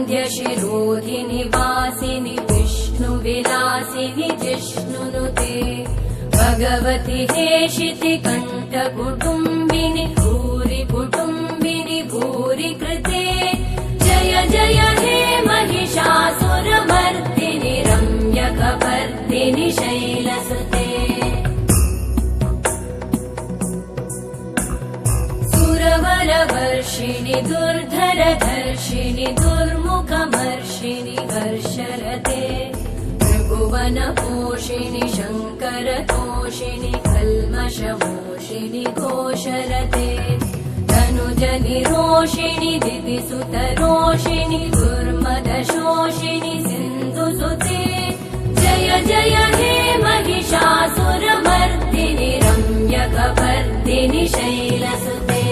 वरविन्ध्यशिरोधिनि वासिनि विष्णुविलासिनि जिष्णुनुते भगवति हेशिति कण्ठकुटुम्बिनि भूरि कुटुम्बिनि भूरि कृते जय जय हे महिषासुरमर्दिनि रम्यकपर्दिनि शैलसुते सुरवरवर्षिणि दुर्धरधर्षिणि दुर्मुखमर्षिणि हर्षरते त्रिभुवनपोषिणि शङ्करतोषिणि कल्मषमोषिणि घोषरते धनुजनिरोषिणि दितिसुतरोषिणि दुर्मदशोषिणि सिन्धुसुते जय जय हे महिषासुरमर्दिनि रम्यकपर्दिनि शैलसुते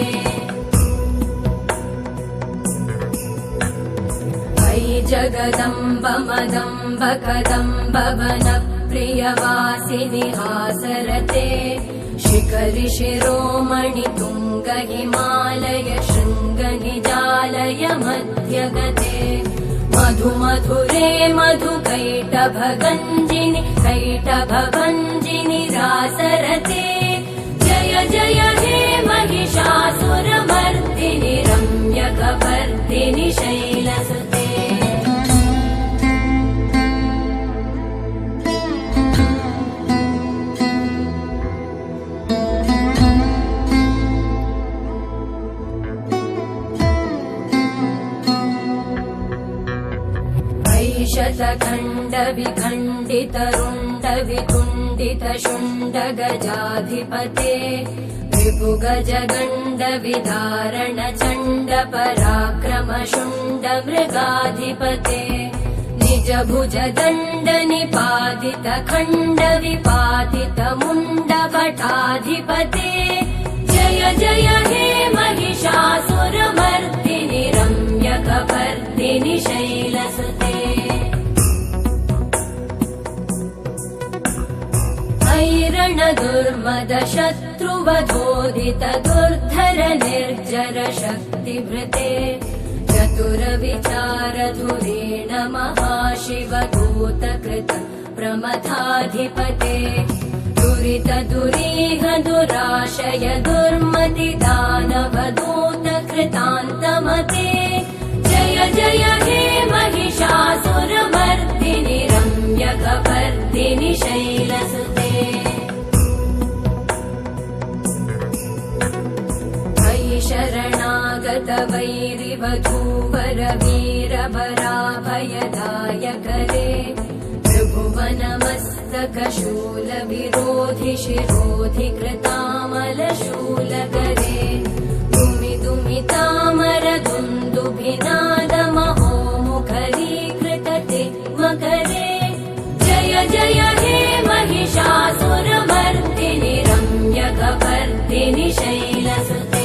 अयि जगदम्ब मदम्ब कदम्ब वनप्रियवासिनि हासरते शिखरि शिरोमणि तुङ्ग हिमालय शृङ्ग निजालय मध्यगते मधु मधुरे मधुकैटभगञ्जिनि कैटभभञ्जिनि रासरते जय जय हे महिषासुरमर्दिनि रम्यकपर्दिनि शैलसुते शतखण्ड विखण्डित रुण्ड वितुण्डित शुण्ड गजाधिपते रिपुगज गण्ड विदारण चण्ड पराक्रम शुण्ड मृगाधिपते निज भुज दण्ड निपातित खण्ड विपातित मुण्ड भटाधिपते जय जय हे महिषासुरमर्दिनि रम्यकपर्दिनि शैलसुते ऐरण दुर्मद शत्रुवधोदित दुर्धर निर्जर शक्तिभृते चतुर विचार धुरेण महाशिवदूतकृत प्रमथाधिपते दुरित दुरीह दुराशय दुर्मति दानवदूत कृतान्तमते जय जय हे महिषासुरमर्दिनि रम्यकपर्दिनि शैलसुते अयि शरणागत वैरिवधूवर वीरभराभयदायकरे त्रिभुवनमस्तक शूल विरोधि शिरोधि कृतामलशूलकरे दुमि दुमि तामर दुन्दुभिनाद महोमुखरीकृतते मकरे जय जय हे महिषासुरमर्दिनि रम्यकपर्दिनि शैलसुते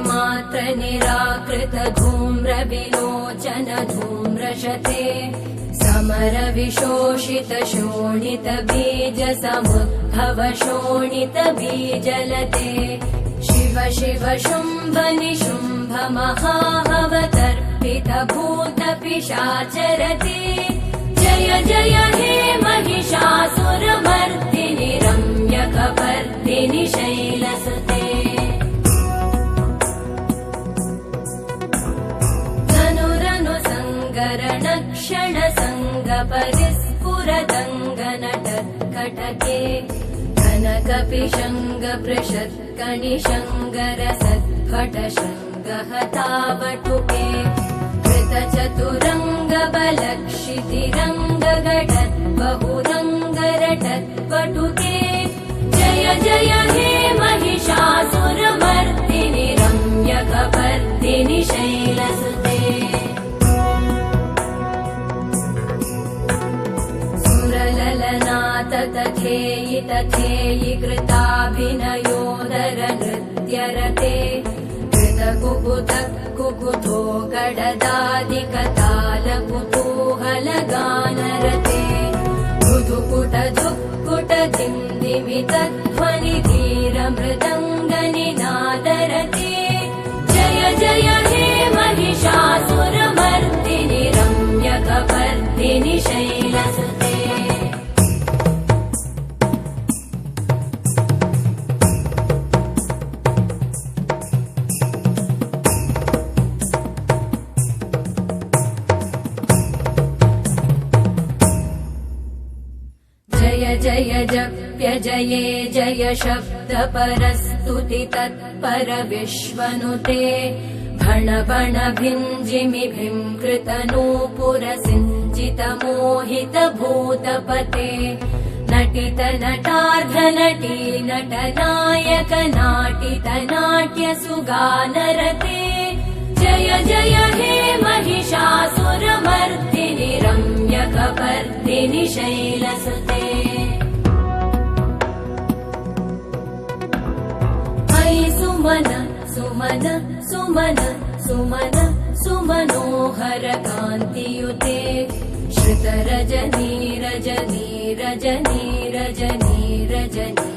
मात्र निराकृत धूम्र विलोचन धूम्रशते समर विशोषित शोणित बीज समुद्भव शोणित बीजलते शिव शिव शुम्भ निशुम्भ महाहवतर्पित भूत पिशाचरते जय जय हे महिषासुरमर्दिनि रम्यकपर्दिनि शैलसुते क्षण संग परिस्फुरदङ्गनटत्कटके कनकपिशङ्ग पृषत्कणिशङ्गर सद्भट शङ्गहतावटुके कृतचतुरङ्ग बलक्षितिरङ्ग घटत् बहुरङ्गरटत्पटुके जय जय हे महिषासुरमर्दिनि रम्यकपर्दिनि शैलसुते तथेयि तथेयि कृताभिनयोदर नृत्यरते कृतकुक कुबुध कुकुतो गडदादिकतालकुतूहलगानरते मृदुकुट धुक्कुट धिन्दिमितध्वनिधीरमृदङ्गनिनादरते जय जय हे महिषासुरमर्दिनि रम्यकपर्दिनि शैलसुते जय जय जप्य जये जय शब्द परस्तुति तत्पर विश्वनुते भण भण भिञ्जिमि भीङ्कृत नूपुर सिञ्चित मोहित भूतपते नटित नटार्ध नटी नटनायक नाटित नाट्य सुगानरते जय जय हे महिषासुरमर्दिनि रम्यकपर्दिनि शैलसुते सुमन सुमन सुमन सुमन सुमनोहर कान्तियुते श्रुत रजनी रजनी रजनी रजनी रजनी